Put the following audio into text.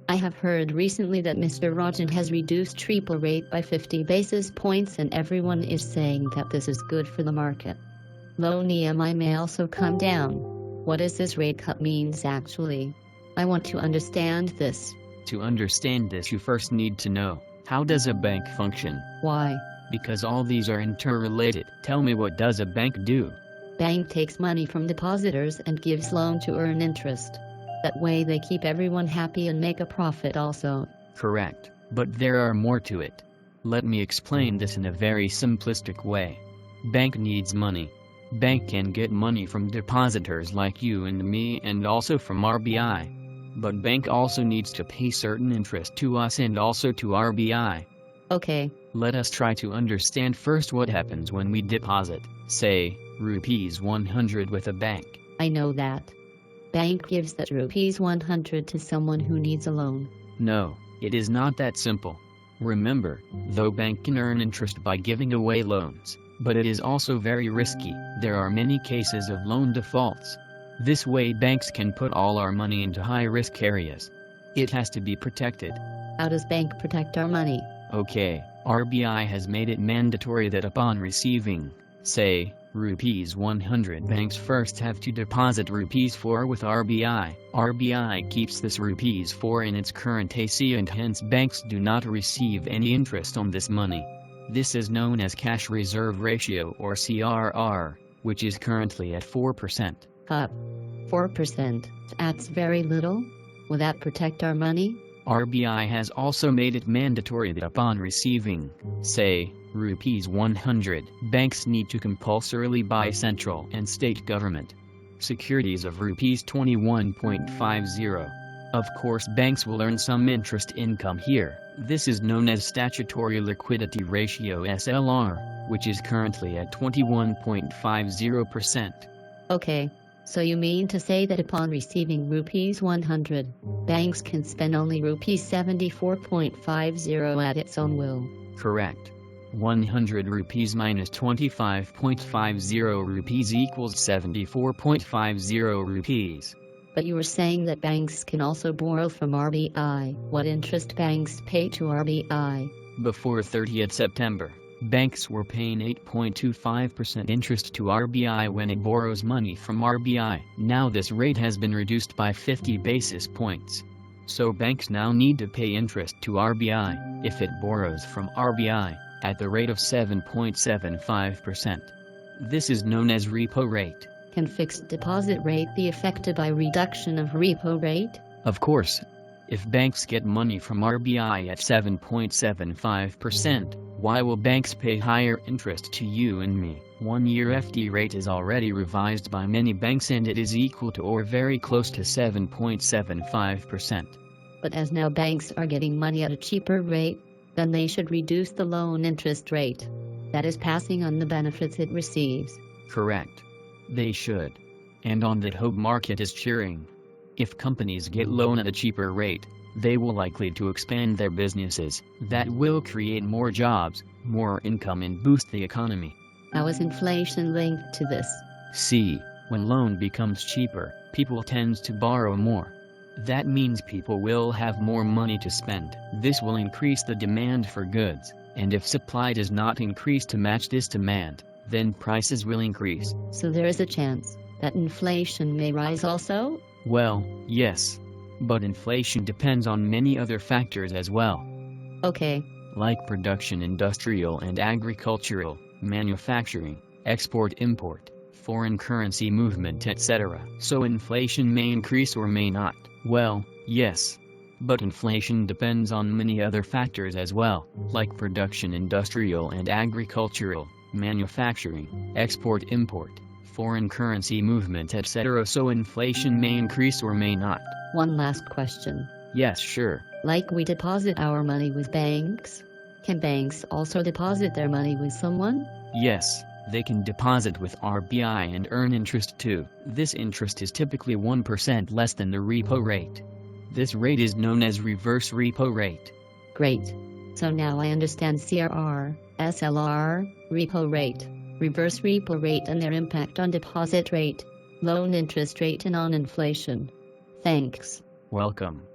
I have heard recently that Mr. Rajan has reduced repo rate by 50 basis points and everyone is saying that this is good for the market. Loan EMI may also come down. What does this rate cut means actually? I want to understand this. To understand this, you first need to know, how does a bank function? Why? Because all these are interrelated. Tell me, what does a bank do? Bank takes money from depositors and gives loan to earn interest. That way they keep everyone happy and make a profit also. Correct, but there are more to it. Let me explain this in a very simplistic way. Bank needs money. Bank can get money from depositors like you and me and also from RBI. But bank also needs to pay certain interest to us and also to RBI. Okay. Let us try to understand first what happens when we deposit, say, rupees 100 with a bank. I know that. Bank gives that rupees 100 to someone who needs a loan. No, it is not that simple. Remember, though bank can earn interest by giving away loans, but it is also very risky. There are many cases of loan defaults. This way banks can put all our money into high-risk areas. It has to be protected. How does bank protect our money? Okay, RBI has made it mandatory that upon receiving, say, rupees 100, banks first have to deposit rupees 4 with RBI. RBI keeps this rupees 4 in its current AC and hence banks do not receive any interest on this money. This is known as cash reserve ratio or CRR, which is currently at 4%. 4%? That's very little? Will that protect our money? RBI has also made it mandatory that upon receiving, say, rupees 100, banks need to compulsorily buy central and state government securities of rupees 21.50. Of course, banks will earn some interest income here. This is known as statutory liquidity ratio SLR, which is currently at 21.50%. Okay. So you mean to say that upon receiving rupees 100, banks can spend only rupees 74.50 at its own will? Correct. 100 rupees minus 25.50 rupees equals 74.50 rupees. But you were saying that banks can also borrow from RBI. What interest banks pay to RBI? Before 30th September, banks were paying 8.25% interest to RBI when it borrows money from RBI. Now this rate has been reduced by 50 basis points. So banks now need to pay interest to RBI, if it borrows from RBI, at the rate of 7.75%. This is known as repo rate. Can fixed deposit rate be affected by reduction of repo rate? Of course. If banks get money from RBI at 7.75%, why will banks pay higher interest to you and me? 1-year FD rate is already revised by many banks and it is equal to or very close to 7.75%. But as now banks are getting money at a cheaper rate, then they should reduce the loan interest rate. That is passing on the benefits it receives. Correct. They should. And on that hope market is cheering. If companies get loan at a cheaper rate, they will likely to expand their businesses. That will create more jobs, more income and boost the economy. How is inflation linked to this? See, when loan becomes cheaper, people tend to borrow more. That means people will have more money to spend. This will increase the demand for goods, and if supply does not increase to match this demand, then prices will increase. So there is a chance that inflation may rise also? Well, yes. But inflation depends on many other factors as well. Okay. Like production, industrial and agricultural, manufacturing, export-import, foreign currency movement, etc. So inflation may increase or may not. Well, yes. But inflation depends on many other factors as well, like production, industrial and agricultural, manufacturing, export-import, foreign currency movement, etc. So inflation may increase or may not. One last question. Yes, sure. Like we deposit our money with banks? Can banks also deposit their money with someone? Yes, they can deposit with RBI and earn interest too. This interest is typically 1% less than the repo rate. This rate is known as reverse repo rate. Great. So now I understand CRR, SLR, repo rate, reverse repo rate and their impact on deposit rate, loan interest rate and on inflation. Thanks. Welcome.